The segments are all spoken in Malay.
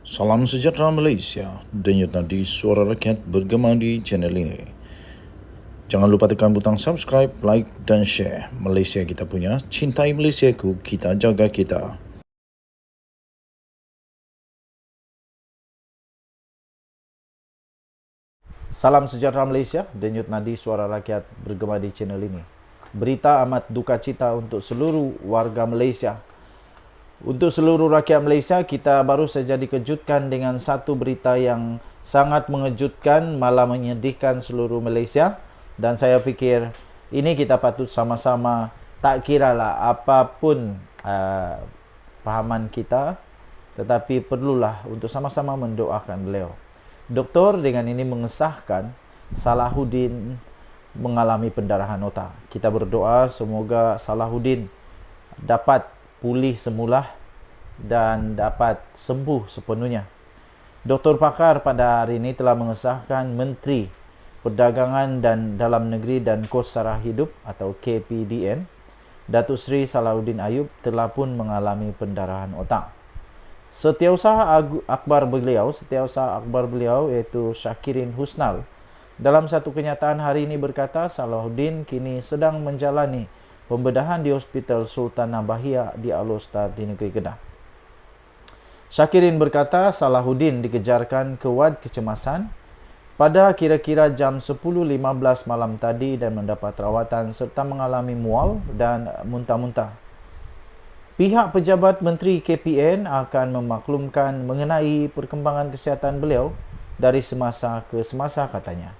Salam sejahtera Malaysia, denyut nadi suara rakyat bergema di channel ini. Jangan lupa tekan butang subscribe, like dan share. Malaysia kita punya, cintai Malaysiaku, kita jaga kita. Salam sejahtera Malaysia, denyut nadi suara rakyat bergema di channel ini. Berita amat duka cita untuk seluruh warga Malaysia. Untuk seluruh rakyat Malaysia, kita baru saja dikejutkan dengan satu berita yang sangat mengejutkan, malah menyedihkan seluruh Malaysia. Dan saya fikir ini kita patut sama-sama, tak kiralah apapun pahaman kita, tetapi perlulah untuk sama-sama mendoakan beliau. Doktor dengan ini mengesahkan Salahuddin mengalami pendarahan otak. Kita berdoa semoga Salahuddin dapat pulih semula dan dapat sembuh sepenuhnya. Doktor pakar pada hari ini telah mengesahkan Menteri Perdagangan dan Dalam Negeri dan Kos Sara Hidup atau KPDN, Datuk Seri Salahuddin Ayub telah pun mengalami pendarahan otak. Setiausaha akbar beliau iaitu Syakirin Husnal dalam satu kenyataan hari ini berkata Salahuddin kini sedang menjalani pembedahan di Hospital Sultan Bahia di Alor-Star di negeri Kedah. Syakirin berkata Salahuddin dikejarkan ke wad kecemasan pada kira-kira jam 10.15 malam tadi dan mendapat rawatan serta mengalami mual dan muntah-muntah. Pihak pejabat Menteri KPN akan memaklumkan mengenai perkembangan kesihatan beliau dari semasa ke semasa katanya.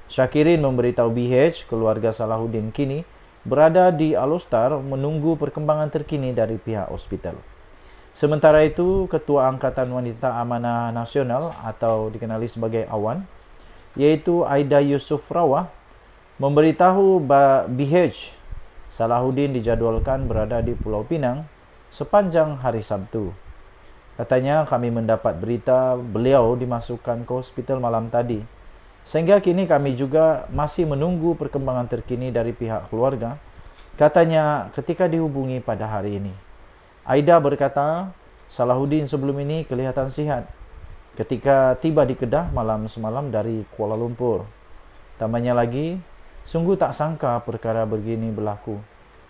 Syakirin memberitahu BH keluarga Salahuddin kini berada di Alor-Star menunggu perkembangan terkini dari pihak hospital. Sementara itu, Ketua Angkatan Wanita Amanah Nasional atau dikenali sebagai AWAN, iaitu Aida Yusof Rawah, memberitahu BH Salahuddin dijadualkan berada di Pulau Pinang sepanjang hari Sabtu. Katanya kami mendapat berita beliau dimasukkan ke hospital malam tadi. Sehingga kini kami juga masih menunggu perkembangan terkini dari pihak keluarga. Katanya ketika dihubungi pada hari ini. Aida berkata Salahuddin sebelum ini kelihatan sihat ketika tiba di Kedah malam semalam dari Kuala Lumpur. Tambahnya lagi, sungguh tak sangka perkara begini berlaku.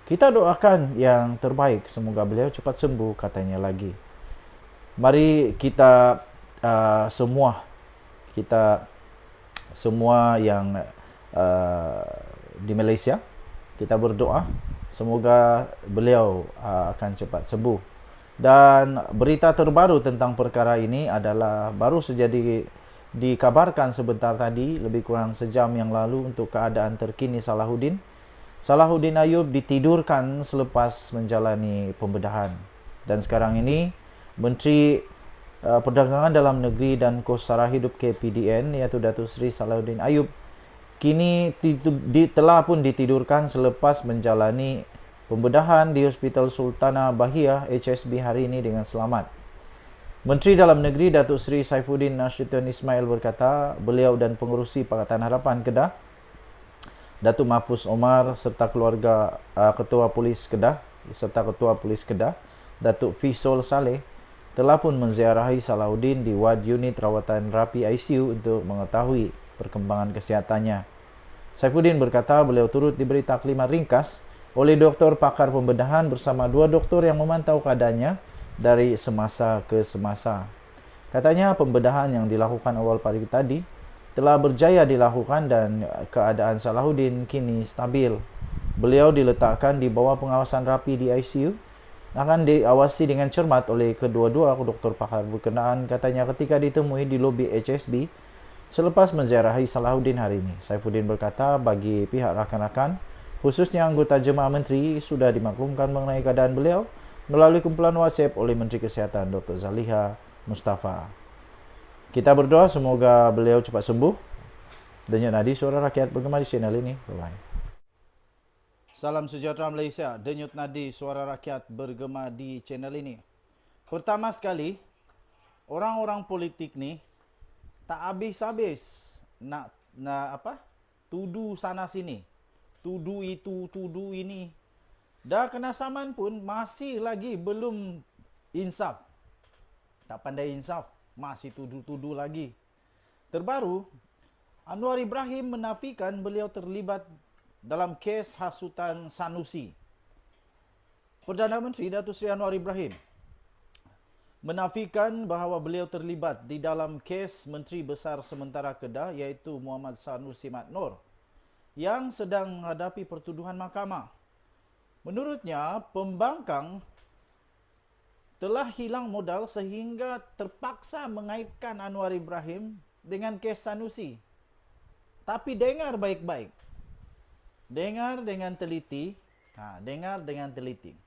Kita doakan yang terbaik, semoga beliau cepat sembuh, katanya lagi. Mari kita semua yang di Malaysia, kita berdoa semoga beliau akan cepat sembuh. Dan berita terbaru tentang perkara ini adalah baru saja dikabarkan sebentar tadi, lebih kurang sejam yang lalu untuk keadaan terkini Salahuddin. Salahuddin Ayub ditidurkan selepas menjalani pembedahan. Dan sekarang ini Menteri Perdagangan Dalam Negeri dan Kos Sara Hidup KPDN iaitu Datuk Seri Salahuddin Ayub kini telah pun ditidurkan selepas menjalani pembedahan di Hospital Sultan Bahia HSB hari ini dengan selamat. Menteri Dalam Negeri Datuk Seri Saifuddin Nashidun Ismail berkata beliau dan pengerusi Pakatan Harapan Kedah, Datuk Mahfuz Omar serta keluarga Ketua Polis Kedah, Datuk Fisol Saleh telah pun menziarahi Salahuddin di wad unit rawatan rapi ICU untuk mengetahui perkembangan kesehatannya. Saifuddin berkata beliau turut diberi taklimat ringkas oleh doktor pakar pembedahan bersama dua doktor yang memantau keadaannya dari semasa ke semasa. Katanya pembedahan yang dilakukan awal pagi tadi telah berjaya dilakukan dan keadaan Salahuddin kini stabil. Beliau diletakkan di bawah pengawasan rapi di ICU, akan diawasi dengan cermat oleh kedua-dua doktor pakar berkenaan, katanya ketika ditemui di lobi HSB selepas menziarahi Salahuddin hari ini. Saifuddin berkata bagi pihak rakan-rakan, khususnya anggota jemaah menteri, sudah dimaklumkan mengenai keadaan beliau melalui kumpulan WhatsApp oleh Menteri Kesihatan Dr. Zaliha Mustafa. Kita berdoa semoga beliau cepat sembuh. Denyut nadi suara rakyat bergema di channel ini. Bye-bye. Salam sejahtera Malaysia, denyut nadi suara rakyat bergema di channel ini. Pertama sekali, orang-orang politik ni tak habis-habis nak tuduh sana sini. Tuduh itu, tuduh ini. Dah kena saman pun masih lagi belum insaf. Tak pandai insaf. Masih tuduh-tuduh lagi. Terbaru, Anwar Ibrahim menafikan beliau terlibat dalam kes hasutan Sanusi. Perdana Menteri Datuk Seri Anwar Ibrahim menafikan bahawa beliau terlibat di dalam kes Menteri Besar Sementara Kedah iaitu Muhammad Sanusi Madnor yang sedang menghadapi pertuduhan mahkamah. Menurutnya, pembangkang telah hilang modal sehingga terpaksa mengaitkan Anwar Ibrahim dengan kes Sanusi. Tapi dengar baik-baik. Dengar dengan teliti. Dengar dengan teliti.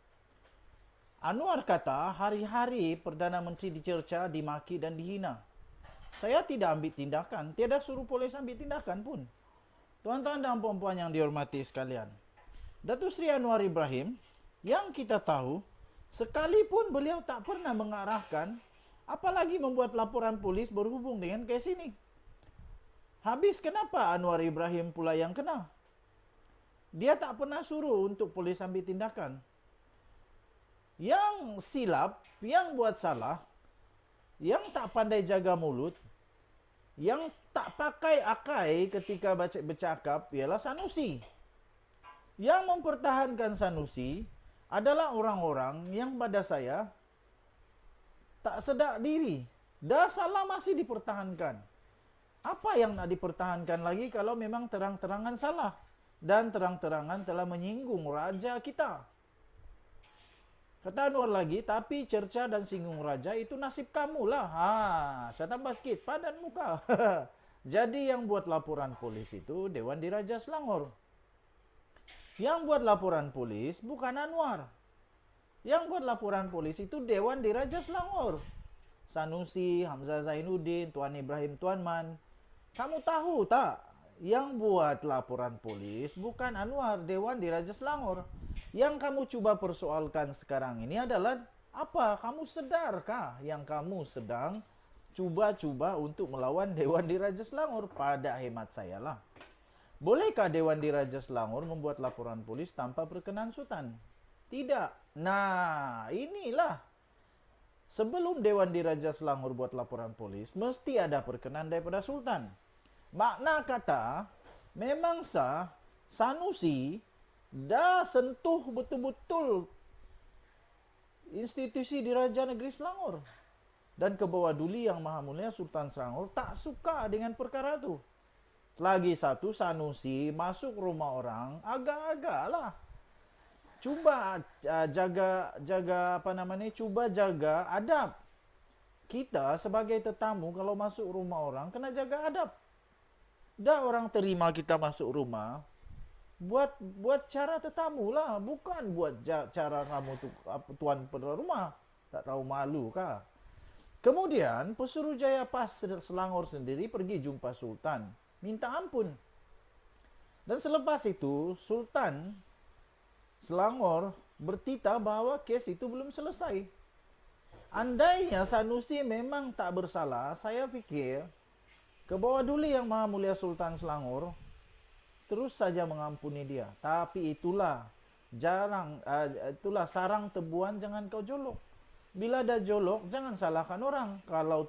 Anwar kata hari-hari Perdana Menteri dicerca, dimaki dan dihina. Saya tidak ambil tindakan. Tiada suruh polis ambil tindakan pun. Tuan-tuan dan puan-puan yang dihormati sekalian. Datuk Seri Anwar Ibrahim, yang kita tahu, sekalipun beliau tak pernah mengarahkan, apalagi membuat laporan polis berhubung dengan kes ini. Habis kenapa Anwar Ibrahim pula yang kena? Dia tak pernah suruh untuk polis ambil tindakan. Yang silap, yang buat salah, yang tak pandai jaga mulut, yang tak pakai akai ketika bercakap ialah Sanusi. Yang mempertahankan Sanusi adalah orang-orang yang pada saya tak sedar diri. Dah salah masih dipertahankan. Apa yang nak dipertahankan lagi kalau memang terang-terangan salah dan terang-terangan telah menyinggung raja kita? Kata Anwar lagi, tapi cerca dan singgung raja itu nasib kamu lah. Saya tambah sikit, padan muka. Jadi yang buat laporan polis itu Dewan Diraja Selangor. Yang buat laporan polis bukan Anwar. Yang buat laporan polis itu Dewan Diraja Selangor. Sanusi, Hamzah Zainuddin, Tuan Ibrahim Tuanman. Kamu tahu tak? Yang buat laporan polis bukan Anwar, Dewan Diraja Selangor. Yang kamu coba persoalkan sekarang ini adalah apa? Kamu sedarkah yang kamu sedang cuba-cuba untuk melawan Dewan Diraja Selangor? Pada hemat saya lah. Bolehkah Dewan Diraja Selangor membuat laporan polis tanpa perkenan Sultan? Tidak. Nah, inilah. Sebelum Dewan Diraja Selangor buat laporan polis, mesti ada perkenan daripada Sultan. Makna kata, memang sah Sanusi dah sentuh betul-betul institusi Diraja Negeri Selangor. Dan ke bawah duli Yang Maha Mulia Sultan Selangor tak suka dengan perkara itu. Lagi satu, Sanusi masuk rumah orang agak-agak lah. Cuba cuba jaga adab. Kita sebagai tetamu kalau masuk rumah orang kena jaga adab. Dah orang terima kita masuk rumah, buat cara tetamu lah, bukan buat cara kamu tuan pada rumah. Tak tahu malu kah? Kemudian Pesuruhjaya PAS Selangor sendiri pergi jumpa Sultan, minta ampun. Dan selepas itu Sultan Selangor bertitah bahawa kes itu belum selesai. Andainya Sanusi memang tak bersalah, saya fikir ke bawah duli Yang Maha Mulia Sultan Selangor terus saja mengampuni dia. Tapi itulah sarang tebuan jangan kau jolok. Bila dah jolok jangan salahkan orang. Kalau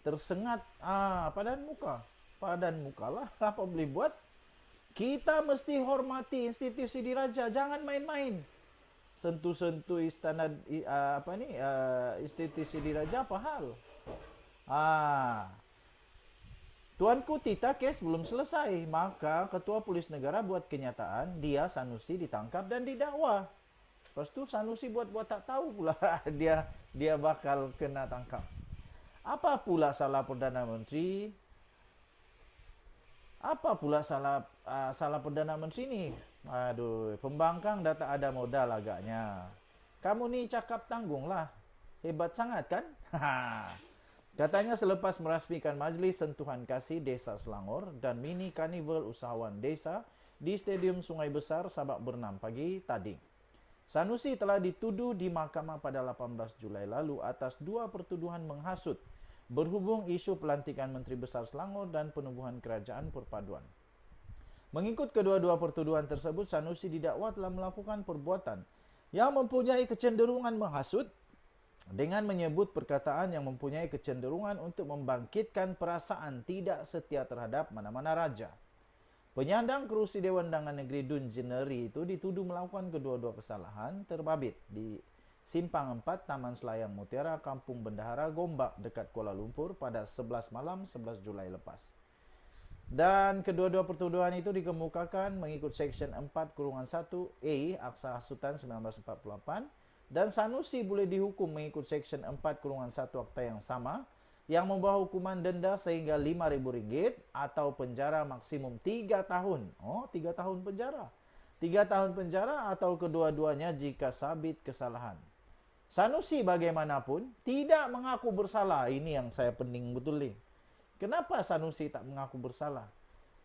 tersengat padan muka lah. Apa boleh buat? Kita mesti hormati institusi diraja, jangan main-main. Sentuh-sentuh istana institusi diraja apa hal? Tuanku Tita kes belum selesai, maka Ketua Polis Negara buat kenyataan dia Sanusi ditangkap dan didakwa. Lepas tu Sanusi buat tak tahu pula dia bakal kena tangkap. Apa pula salah Perdana Menteri? Apa pula salah Perdana Menteri ni? Aduh, pembangkang dah tak ada modal agaknya. Kamu ni cakap tanggung lah. Hebat sangat kan? Katanya selepas merasmikan Majlis Sentuhan Kasih Desa Selangor dan mini karnival usahawan desa di Stadium Sungai Besar Sabak Bernam pagi tadi. Sanusi telah dituduh di mahkamah pada 18 Julai lalu atas 2 pertuduhan menghasut berhubung isu pelantikan Menteri Besar Selangor dan penubuhan kerajaan perpaduan. Mengikut kedua-dua pertuduhan tersebut, Sanusi didakwa telah melakukan perbuatan yang mempunyai kecenderungan menghasut dengan menyebut perkataan yang mempunyai kecenderungan untuk membangkitkan perasaan tidak setia terhadap mana-mana raja. Penyandang kerusi Dewan Undangan Negeri Dun Jineri itu dituduh melakukan kedua-dua kesalahan terbabit di Simpang 4 Taman Selayang Mutiara, Kampung Bendahara, Gombak dekat Kuala Lumpur pada 11 malam 11 Julai lepas. Dan kedua-dua pertuduhan itu dikemukakan mengikut Seksyen 4-1A Akta Hasutan 1948 dan Sanusi boleh dihukum mengikut Seksyen 4-1 Akta yang sama yang membawa hukuman denda sehingga RM5.000 atau penjara maksimum 3 tahun. Oh, 3 tahun penjara. 3 tahun penjara atau kedua-duanya jika sabit kesalahan. Sanusi bagaimanapun tidak mengaku bersalah. Ini yang saya pening betul ni. Kenapa Sanusi tak mengaku bersalah?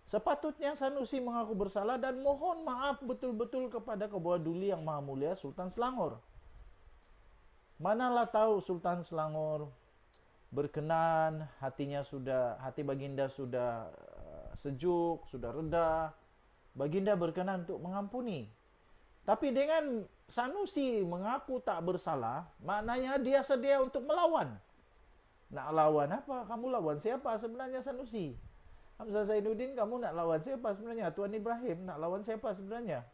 Sepatutnya Sanusi mengaku bersalah dan mohon maaf betul-betul kepada Ketua Duli Yang Maha Mulia Sultan Selangor. Manalah tahu Sultan Selangor berkenan, hati baginda sudah sejuk, sudah reda. Baginda berkenan untuk mengampuni. Tapi dengan Sanusi mengaku tak bersalah, maknanya dia sedia untuk melawan. Nak lawan apa? Kamu lawan siapa sebenarnya Sanusi? Hamzah Zainuddin, kamu nak lawan siapa sebenarnya? Tuan Ibrahim nak lawan siapa sebenarnya?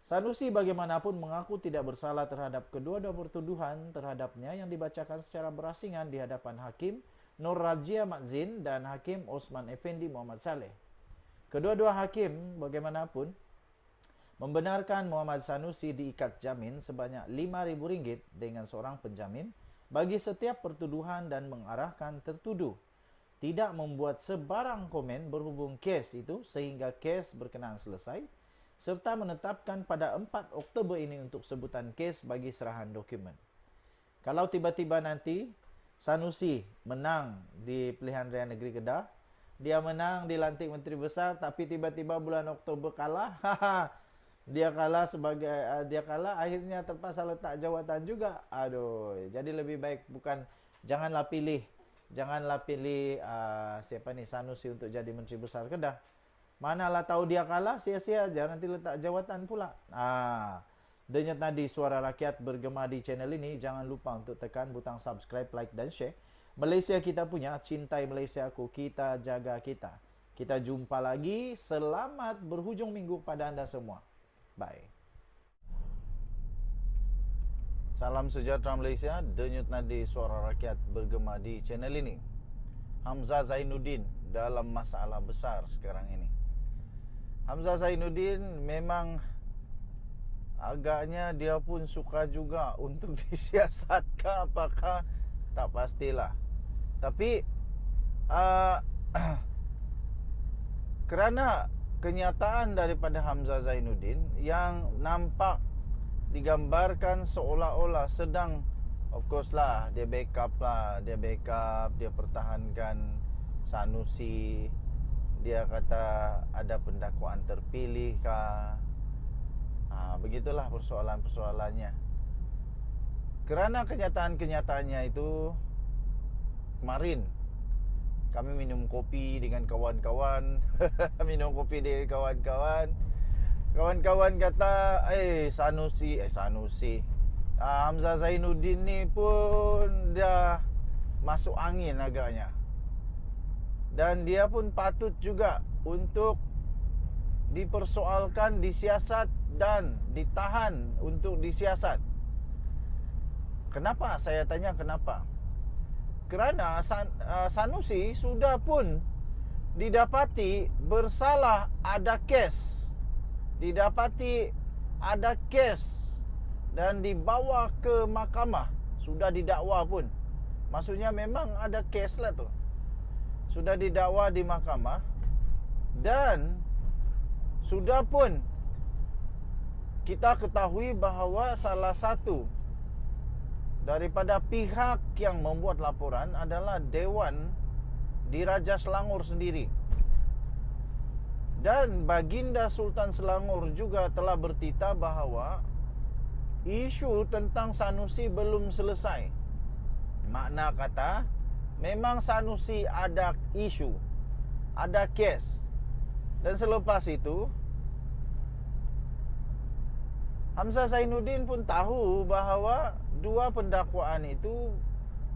Sanusi bagaimanapun mengaku tidak bersalah terhadap kedua-dua pertuduhan terhadapnya yang dibacakan secara berasingan di hadapan Hakim Nur Rajia Madzin dan Hakim Osman Effendi Muhammad Saleh. Kedua-dua hakim bagaimanapun membenarkan Muhammad Sanusi diikat jamin sebanyak RM5.000 dengan seorang penjamin bagi setiap pertuduhan dan mengarahkan tertuduh tidak membuat sebarang komen berhubung kes itu sehingga kes berkenaan selesai, serta menetapkan pada 4 Oktober ini untuk sebutan kes bagi serahan dokumen. Kalau tiba-tiba nanti Sanusi menang di pilihan raya negeri Kedah, dia menang dilantik Menteri Besar, tapi tiba-tiba bulan Oktober kalah, dia kalah akhirnya terpaksa letak jawatan juga. Aduh, jadi lebih baik janganlah pilih Sanusi untuk jadi Menteri Besar Kedah. Manalah tahu dia kalah, sia-sia aja nanti letak jawatan pula. Denyut nadi suara rakyat bergema di channel ini. Jangan lupa untuk tekan butang subscribe, like dan share. Malaysia kita punya, cintai Malaysiaku, kita jaga kita. Kita jumpa lagi. Selamat berhujung minggu pada anda semua. Bye. Salam sejahtera Malaysia. Denyut nadi suara rakyat bergema di channel ini. Hamzah Zainuddin dalam masalah besar sekarang ini. Hamzah Zainuddin memang agaknya dia pun suka juga untuk disiasatkan, apakah tak pastilah. Tapi kerana kenyataan daripada Hamzah Zainuddin yang nampak digambarkan seolah-olah sedang, of course lah, dia backup, dia pertahankan Sanusi. Dia kata ada pendakwaan terpilih kah? Begitulah persoalan-persoalannya. Kerana kenyataan-kenyataannya itu, kemarin kami minum kopi dengan kawan-kawan. Kawan-kawan kata, Sanusi, Hamzah Zainuddin ni pun dah masuk angin agaknya. Dan dia pun patut juga untuk dipersoalkan, disiasat dan ditahan untuk disiasat. Kenapa? Saya tanya kenapa? Kerana Sanusi sudah pun didapati bersalah, ada kes. Dan dibawa ke mahkamah. Sudah didakwa pun. Maksudnya memang ada kes lah tu. Sudah didakwa di mahkamah. Dan sudah pun kita ketahui bahawa salah satu daripada pihak yang membuat laporan adalah Dewan Diraja Selangor sendiri. Dan Baginda Sultan Selangor juga telah bertitah bahawa isu tentang Sanusi belum selesai. Makna kata, memang Sanusi ada isu, ada kes. Dan selepas itu Hamzah Zainuddin pun tahu bahawa dua pendakwaan itu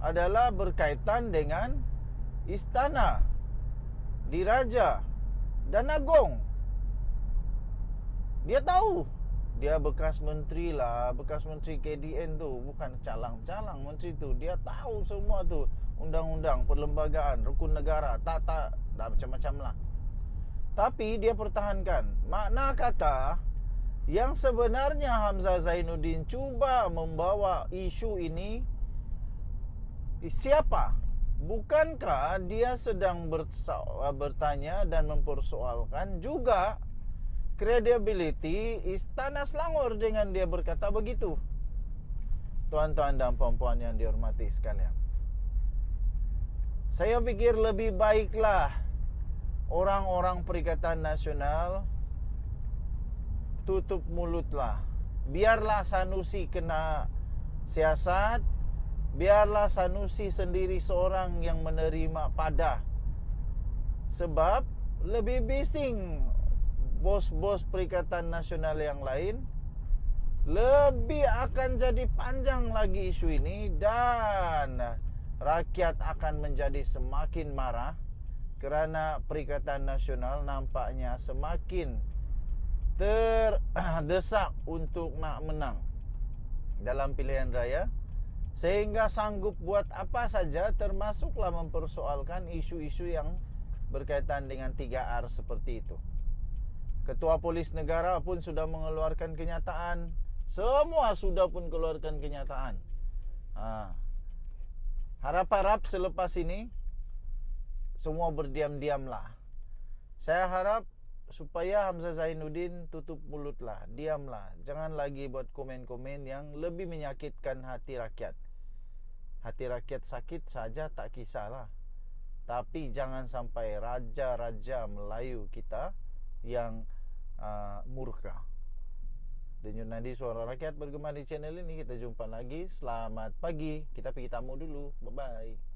adalah berkaitan dengan istana, diraja dan agung. Dia tahu. Dia bekas menteri lah, bekas menteri KDN tu, bukan calang-calang menteri tu. Dia tahu semua tu, undang-undang, perlembagaan, rukun negara, dah macam-macam lah. Tapi dia pertahankan. Makna kata, yang sebenarnya Hamzah Zainuddin cuba membawa isu ini, siapa? Bukankah dia sedang bertanya dan mempersoalkan juga credibility Istana Selangor dengan dia berkata begitu? Tuan-tuan dan puan-puan yang dihormati sekalian, saya fikir lebih baiklah orang-orang Perikatan Nasional tutup mulutlah. Biarlah Sanusi kena siasat, biarlah Sanusi sendiri seorang yang menerima padah. Sebab lebih bising bos-bos Perikatan Nasional yang lain, lebih akan jadi panjang lagi isu ini dan rakyat akan menjadi semakin marah kerana Perikatan Nasional nampaknya semakin terdesak untuk nak menang dalam pilihan raya, sehingga sanggup buat apa saja, termasuklah mempersoalkan isu-isu yang berkaitan dengan 3R seperti itu. Ketua Polis Negara pun sudah mengeluarkan kenyataan. Semua sudah pun keluarkan kenyataan. Harap-harap selepas ini semua berdiam-diamlah. Saya harap supaya Hamzah Zainuddin tutup mulutlah, diamlah. Jangan lagi buat komen-komen yang lebih menyakitkan hati rakyat. Hati rakyat sakit saja tak kisahlah, tapi jangan sampai raja-raja Melayu kita yang murka. Denyut Nadi Suara Rakyat bergema di channel ini. Kita jumpa lagi. Selamat pagi. Kita pergi tamu dulu. Bye-bye.